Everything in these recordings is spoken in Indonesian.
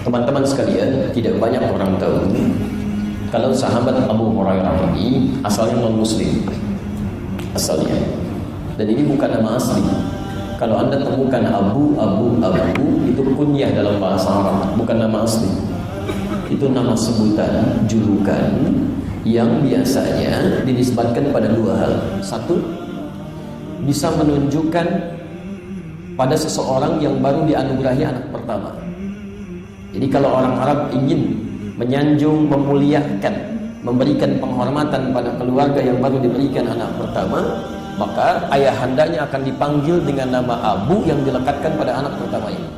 Teman-teman sekalian, tidak banyak orang tahu kalau sahabat Abu Hurairah ini asalnya non-muslim, asalnya, dan ini bukan nama asli. Kalau Anda temukan Abu itu kunyah dalam bahasa Arab, bukan nama asli. Itu nama sebutan, julukan yang biasanya dinisbatkan pada dua hal. Satu, bisa menunjukkan pada seseorang yang baru dianugerahi anak pertama. Jadi kalau orang Arab ingin menyanjung, memuliakan, memberikan penghormatan pada keluarga yang baru diberikan anak pertama, maka ayahandanya akan dipanggil dengan nama Abu yang dilekatkan pada anak pertama ini.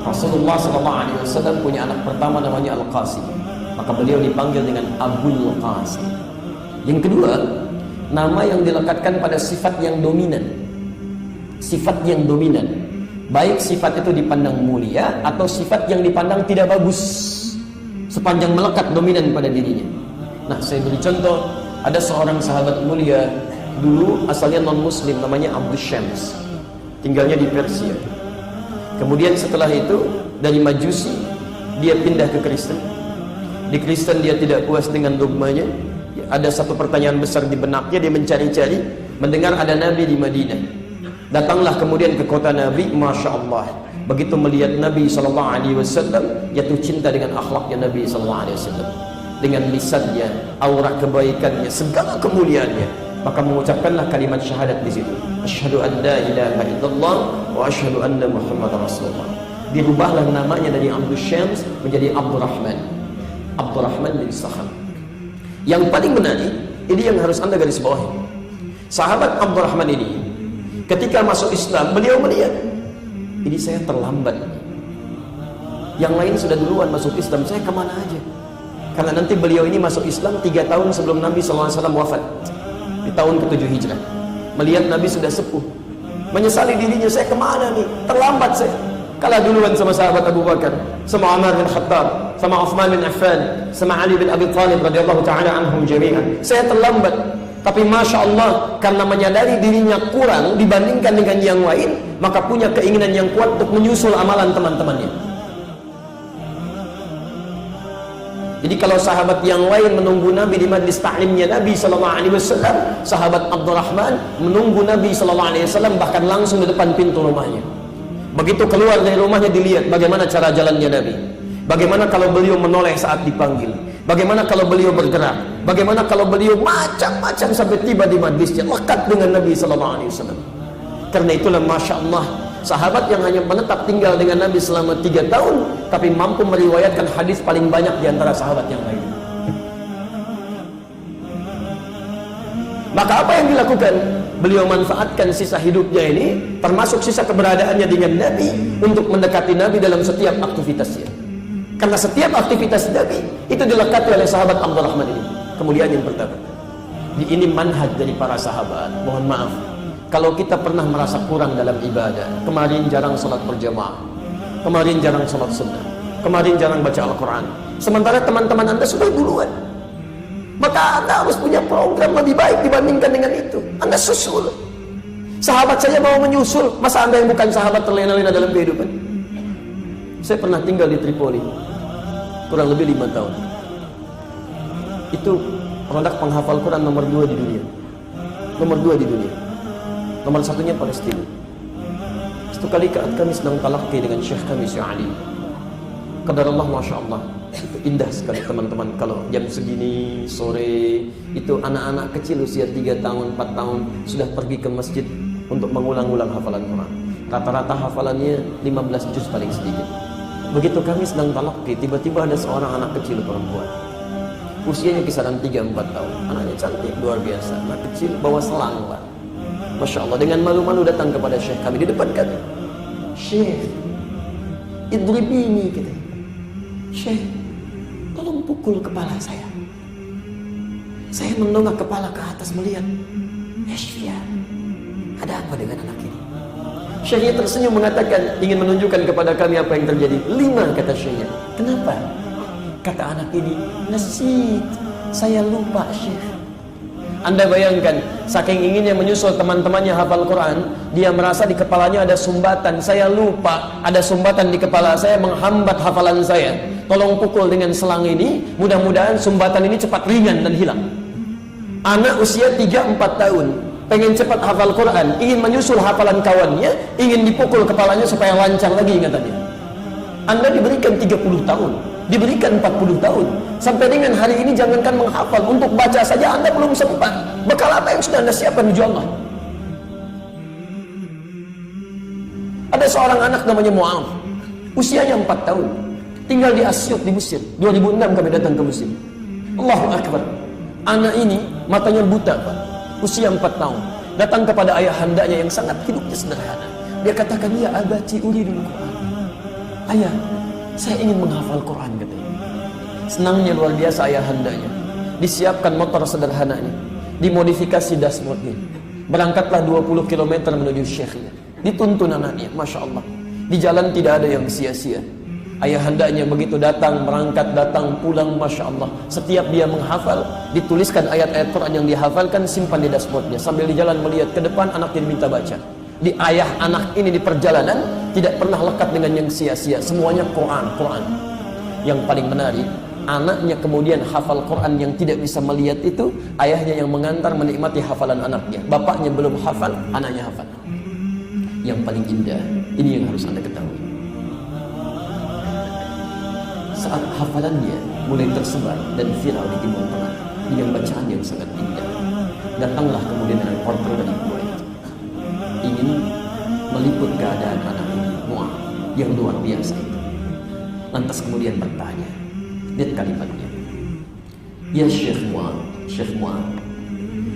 Rasulullah SAW punya anak pertama namanya Al-Qasim, maka beliau dipanggil dengan Abul Qasim. Yang kedua, nama yang dilekatkan pada sifat yang dominan. Sifat yang dominan, baik sifat itu dipandang mulia atau sifat yang dipandang tidak bagus, sepanjang melekat dominan pada dirinya. Nah, saya beri contoh, ada seorang sahabat mulia dulu asalnya non-muslim, namanya Abdul Syams, tinggalnya di Persia. Kemudian setelah itu dari Majusi dia pindah ke Kristen. Di Kristen dia tidak puas dengan dogmanya. Ada satu pertanyaan besar di benaknya, dia mencari-cari, mendengar ada Nabi di Madinah. Datanglah kemudian ke kota Nabi, Masya Allah. Begitu melihat Nabi SAW, jatuh cinta dengan akhlaknya Nabi SAW, dengan lisannya, aura kebaikannya, segala kemuliaannya. Maka mengucapkanlah kalimat syahadat di situ. Asyhadu an la ilaha illallah wa asyhadu anna Muhammadar Rasulullah. Dirubahlah namanya dari Abdul Syams menjadi Abdurrahman. Abdurrahman bin Sakhar. Yang paling menarik, ini yang harus Anda garis bawahi. Sahabat Abdurrahman ini, ketika masuk Islam, beliau melihat, ini saya terlambat. Yang lain sudah duluan masuk Islam, saya kemana aja? Karena nanti beliau ini masuk Islam 3 tahun sebelum Nabi SAW wafat, di tahun ke-7 Hijrah. Melihat Nabi sudah sepuh, menyesali dirinya, saya kemana nih? Terlambat saya. Kalah duluan sama sahabat Abu Bakar, sama Umar bin Khattab, sama Uthman bin Affan, sama Ali bin Abi Thalib radhiyallahu ta'ala anhum jami'an. Saya terlambat. Tapi Masya Allah, karena menyadari dirinya kurang dibandingkan dengan yang lain, maka punya keinginan yang kuat untuk menyusul amalan teman-temannya. Jadi kalau sahabat yang lain menunggu Nabi di majlis ta'limnya Nabi SAW, sahabat Abdurrahman menunggu Nabi SAW bahkan langsung di depan pintu rumahnya. Begitu keluar dari rumahnya dilihat bagaimana cara jalannya Nabi, bagaimana kalau beliau menoleh saat dipanggil, bagaimana kalau beliau bergerak, bagaimana kalau beliau macam-macam sampai tiba di majlisnya, lekat dengan Nabi SAW. Karena itulah Masya Allah, sahabat yang hanya menetap tinggal dengan Nabi selama 3 tahun, tapi mampu meriwayatkan hadis paling banyak di antara sahabat yang lain. Maka apa yang dilakukan? Beliau manfaatkan sisa hidupnya ini, termasuk sisa keberadaannya dengan Nabi, untuk mendekati Nabi dalam setiap aktivitasnya. Karena setiap aktivitas Nabi itu dilekati oleh sahabat Abdurrahman ini. Kemudian yang pertama, ini manhaj dari para sahabat. Mohon maaf kalau kita pernah merasa kurang dalam ibadah. Kemarin jarang salat berjamaah, kemarin jarang salat sunnah, kemarin jarang baca Al-Quran, sementara teman-teman Anda sudah duluan. Maka Anda harus punya program lebih baik dibandingkan dengan itu. Anda susul. Sahabat saya mau menyusul, masa Anda yang bukan sahabat terlena-lena dalam kehidupan? Saya pernah tinggal di Tripoli kurang lebih 5 tahun. Itu produk penghafal Quran nomor 2 di dunia. Nomor 2 di dunia. Nomor 1-nya Palestina. Satu kali kami sedang talaqi dengan Syekh kami, Syekh Ali. Qadarullah, Masya Allah, itu indah sekali teman-teman. Kalau jam segini sore, itu anak-anak kecil usia 3 tahun, 4 tahun sudah pergi ke masjid untuk mengulang-ulang hafalan Quran. Rata-rata hafalannya 15 juz paling sedikit. Begitu kami sedang talaqi, tiba-tiba ada seorang anak kecil perempuan, usianya kisaran 3-4 tahun. Anaknya cantik, luar biasa, anak kecil bawa selang, Pak. Masya Allah, dengan malu-malu datang kepada Syekh kami di depan kami. Syekh, idribini, gitu. Syekh, tolong pukul kepala saya. Saya mendongak kepala ke atas melihat, ya, ada apa dengan anak ini? Syekhnya tersenyum mengatakan, ingin menunjukkan kepada kami apa yang terjadi. 5, kata Syekhnya. Kenapa? Kata anak ini, nasit, saya lupa Syekh. Anda bayangkan, saking inginnya menyusul teman-temannya hafal Quran, dia merasa di kepalanya ada sumbatan. Saya lupa ada sumbatan di kepala saya menghambat hafalan saya. Tolong pukul dengan selang ini, mudah-mudahan sumbatan ini cepat ringan dan hilang. Anak usia 3-4 tahun pengen cepat hafal Quran, ingin menyusul hafalan kawannya, ingin dipukul kepalanya supaya lancar lagi ingatannya. Anda diberikan 30 tahun, diberikan 40 tahun, sampai dengan hari ini jangankan menghafal, untuk baca saja Anda belum sempat. Bekal apa yang sudah Anda siapkan menuju Allah? Ada seorang anak namanya Mu'adh, usianya 4 tahun, tinggal di Asyut di Mesir. 2006 kami datang ke Mesir. Allahu Akbar. Anak ini matanya buta, Pak, usia 4 tahun, datang kepada ayahandanya yang sangat hidupnya sederhana. Dia katakan, ya abati uridul Quran. Ayah, saya ingin menghafal Quran, katanya. Senangnya luar biasa ayahandanya. Disiapkan motor sederhananya, dimodifikasi dashboardnya. Berangkatlah 20 km menuju syekhnya. Dituntun anaknya, Masya Allah. Di jalan tidak ada yang sia-sia. Ayahandanya begitu datang, berangkat, datang, pulang, Masya Allah. Setiap dia menghafal, dituliskan ayat-ayat Quran yang dihafalkan, simpan di dashboardnya. Sambil di jalan melihat ke depan, anaknya diminta baca. Di ayah anak ini di perjalanan tidak pernah lekat dengan yang sia-sia, semuanya Quran. Yang paling menarik, anaknya kemudian hafal Quran yang tidak bisa melihat itu, ayahnya yang mengantar menikmati hafalan anaknya. Bapaknya belum hafal, anaknya hafal. Yang paling indah, ini yang harus Anda ketahui. Saat hafalannya mulai tersebar dan viral di Timur Tengah dengan bacaan yang sangat indah, datanglah kemudian reporter dari Kuwait ingin meliput keadaan anak ini, Mu'adh, yang luar biasa itu. Lantas kemudian bertanya, lihat kalimatnya, ya Syekh Mu'adh,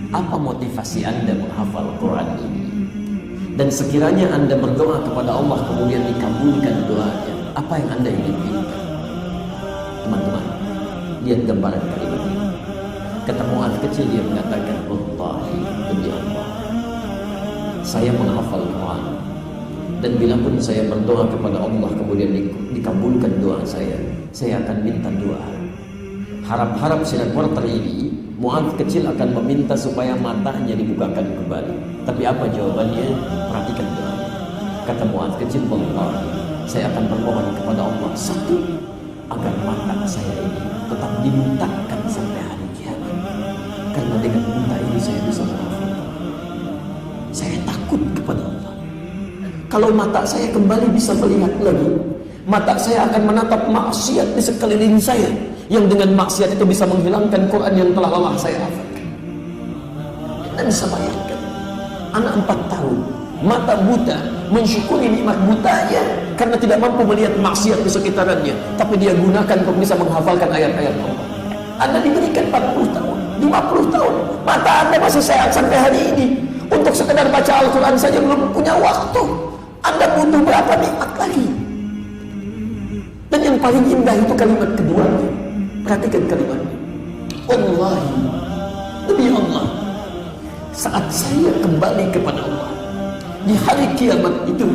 apa motivasi Anda menghafal Quran ini? Dan sekiranya Anda berdoa kepada Allah kemudian dikabulkan doanya, apa yang Anda inginkan? Teman-teman, lihat gambaran kalimat ini. Kata Mu'adh kecil, dia mengatakan, wallahi, demi Allah, saya menghafal Quran, dan bila pun saya berdoa kepada Allah kemudian dikabulkan doa saya akan minta doa. Harap-harap si reporter ini, Mu'adh kecil, akan meminta supaya matanya dibukakan kembali. Tapi apa jawabannya? Perhatikan doanya. Kata Mu'adh kecil, wallahi, saya akan bermohon kepada Allah, satu, agar mata saya ini tetap dibutakan sampai hari kiamat, karena dengan buta ini saya bisa menghafal. Saya takut kepada Allah. Kalau mata saya kembali bisa melihat lagi, mata saya akan menatap maksiat di sekeliling saya, yang dengan maksiat itu bisa menghilangkan Quran yang telah lelah saya hafalkan. Anda bisa bayangkan, anak 4 tahun, mata buta, mensyukuri nikmat butanya karena tidak mampu melihat maksiat di sekitarannya, tapi dia gunakan untuk bisa menghafalkan ayat-ayat Allah. Anda diberikan 40 tahun, 50 tahun, mata Anda masih sehat sampai hari ini. Untuk sekedar baca Al-Quran saja belum punya waktu. Anda butuh berapa nikmat lagi? Dan yang paling indah itu kalimat kedua. Perhatikan kalimatnya. Wallahi, demi Allah, saat saya kembali kepada Allah di hari kiamat itu,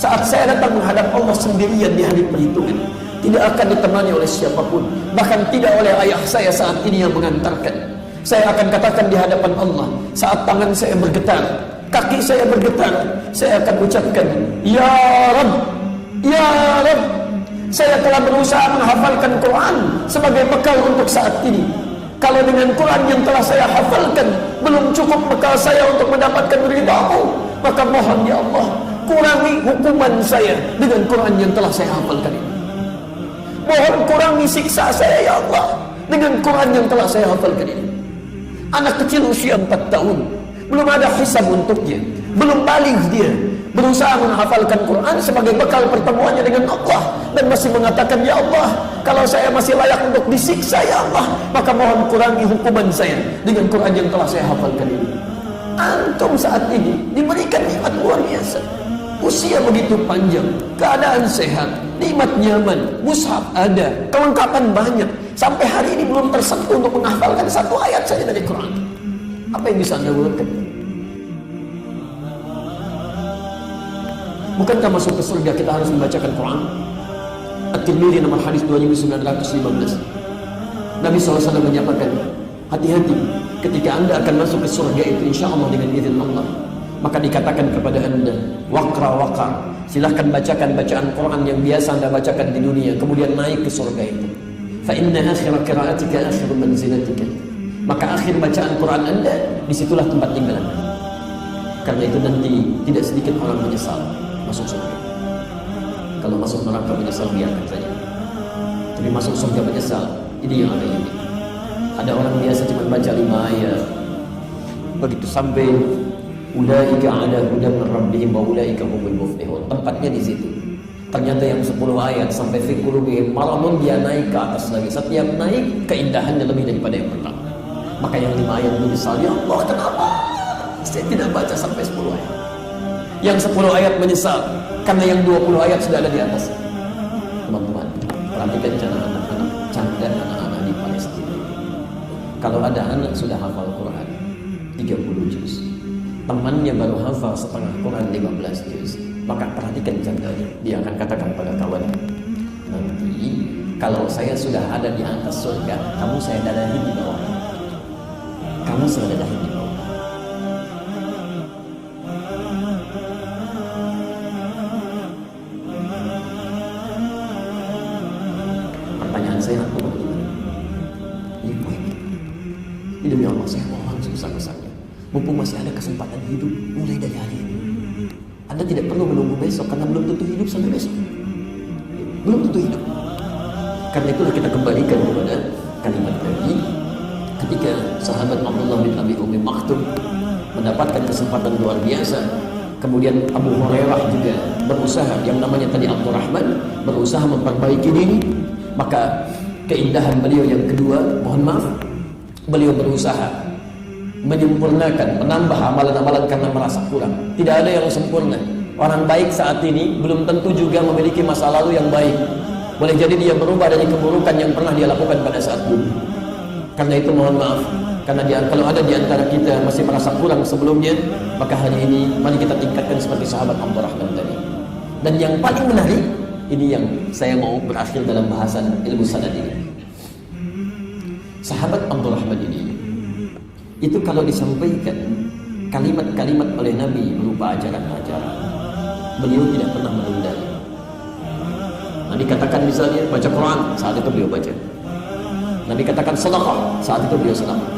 saat saya datang menghadap Allah sendirian di hari perhitungan, tidak akan ditemani oleh siapapun, bahkan tidak oleh ayah saya saat ini yang mengantarkan. Saya akan katakan di hadapan Allah, saat tangan saya bergetar, kaki saya bergetar, saya akan ucapkan, ya Rabb, ya Rabb, saya telah berusaha menghafalkan Quran sebagai bekal untuk saat ini. Kalau dengan Quran yang telah saya hafalkan belum cukup bekal saya untuk mendapatkan ridha-Mu, maka mohon ya Allah, kurangi hukuman saya dengan Quran yang telah saya hafalkan ini. Mohon kurangi siksa saya ya Allah dengan Quran yang telah saya hafalkan ini. Anak kecil usia 4 tahun, belum ada hisab untuknya, belum balik dia, berusaha menghafalkan Quran sebagai bekal pertemuannya dengan Allah, dan masih mengatakan, ya Allah, kalau saya masih layak untuk disiksa ya Allah, maka mohon kurangi hukuman saya dengan Quran yang telah saya hafalkan ini. Antum saat ini diberikan nikmat luar biasa, usia begitu panjang, keadaan sehat, nikmat nyaman, mushaf ada, kelengkapan banyak, sampai hari ini belum tersentuh untuk menghafalkan satu ayat saja dari Quran. Apa yang bisa Anda lakukan? Bukankah masuk ke surga kita harus membacakan Quran? At-Tirmidzi nomor hadis 2915. Nabi SAW menyatakan, hati-hati ketika anda akan masuk ke surga itu insya Allah dengan izin Allah, maka dikatakan kepada anda, waqra, silahkan bacakan bacaan Quran yang biasa anda bacakan di dunia, kemudian naik ke surga itu. Fa inna akhir qira'atika akhir manzilatika, maka akhir bacaan Quran anda disitulah tempat tinggal anda. Karena itu nanti tidak sedikit orang menyesal masuk surga. Kalau masuk neraka menyesal biarkan saja, tapi masuk surga menyesal, ini yang ada ini. Ada orang biasa cuma baca 5 ayat, begitu sampai ulaika ala hudan min rabbihim wa ulaika humul muflihun, tempatnya di situ. Ternyata yang 10 ayat sampai fi qulubihim maradun, dia naik ke atas lagi. Setiap naik keindahannya lebih daripada yang pertama. Maka yang 5 ayat menyesal, ya Allah kenapa saya tidak baca sampai 10 ayat. Yang 10 ayat menyesal karena yang 20 ayat sudah ada di atas. Teman-teman, perhatikan cara anak-anak canda, anak-anak di Palestina. Kalau ada anak sudah hafal Quran 30 juz, temannya baru hafal setengah Quran 15 juz, maka perhatikan candanya. Dia akan katakan pada kawan, nanti kalau saya sudah ada di atas surga, kamu saya dadahin di bawah. Kamu saya dadahin di bawah. Pertanyaan saya apa? Ini poin. Demi Allah saya mohon sebesar-besarnya, mumpung masih ada kesempatan hidup, mulai dari hari ini. Anda tidak perlu menunggu besok, karena belum tentu hidup sampai besok. Belum tentu hidup. Karena itulah kita kembalikan kepada kalimat Nabi ketika sahabat Abdullah bin Abi Umi Maktum mendapatkan kesempatan luar biasa. Kemudian Abu Hurairah juga berusaha, yang namanya tadi Abdurrahman, berusaha memperbaiki diri. Maka keindahan beliau yang kedua, mohon maaf, beliau berusaha menyempurnakan, menambah amalan-amalan karena merasa kurang. Tidak ada yang sempurna. Orang baik saat ini belum tentu juga memiliki masa lalu yang baik. Boleh jadi dia berubah dari keburukan yang pernah dia lakukan pada saat dulu. Karena itu mohon maaf, karena kalau ada di antara kita masih merasa kurang sebelumnya, maka hari ini mari kita tingkatkan seperti sahabat Abdurrahman tadi. Dan yang paling menarik, ini yang saya mau berakhir dalam bahasan ilmu sanad ini. Sahabat Abdurrahman ini, itu kalau disampaikan kalimat-kalimat oleh Nabi berupa ajaran-ajaran, beliau tidak pernah menunda. Nabi katakan misalnya baca Quran, saat itu beliau baca. Nabi katakan sedekah, saat itu beliau sedekah.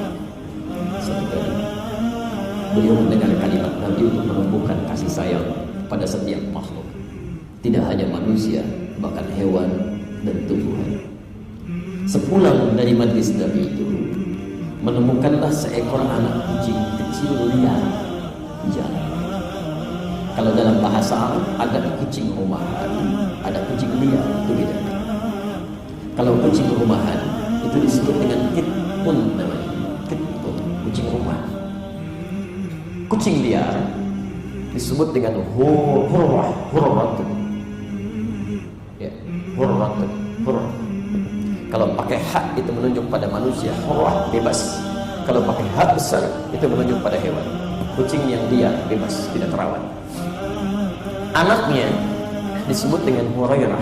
Setelah beliau mendengar kalimat Nabi untuk menumbuhkan kasih sayang pada setiap makhluk, tidak hanya manusia, bahkan hewan dan tumbuhan. Sepulang dari majlis Nabi itu, menemukanlah seekor anak kucing kecil liar di jalan. Kalau dalam bahasa Arab ada kucing rumahan, ada kucing liar, itu beda. Kalau kucing rumahan itu disebut dengan kitun namanya, kitun, kucing rumah. Kucing liar disebut dengan hurrat. Ya, hurrat. Kalau pakai hak itu menunjuk pada manusia, hurrat, bebas. Kalau pakai hak besar itu menunjuk pada hewan. Kucing yang liar, bebas, tidak terawat. Anaknya disebut dengan Hurairah.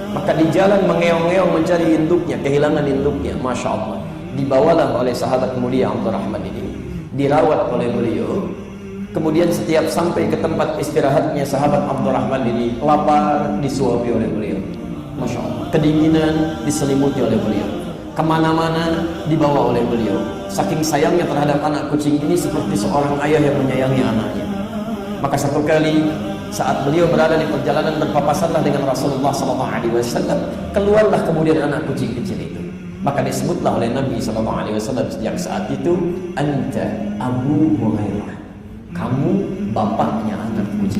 Maka di jalan mengeong-ngeong mencari induknya, kehilangan induknya. Masya Allah, dibawalah oleh sahabat mulia Abdurrahman ini, dirawat oleh beliau. Kemudian setiap sampai ke tempat istirahatnya sahabat Abdurrahman ini, lapar disuapi oleh beliau. Masya Allah, kedinginan diselimuti oleh beliau, kemana-mana dibawa oleh beliau. Saking sayangnya terhadap anak kucing ini, seperti seorang ayah yang menyayangi anaknya. Maka satu kali saat beliau berada di perjalanan, berpapasanlah dengan Rasulullah SAW. Keluarlah kemudian anak kucing kecil itu. Maka disebutlah oleh Nabi SAW sejak saat itu, Anta Abu Hurairah, kamu bapaknya anak kucing.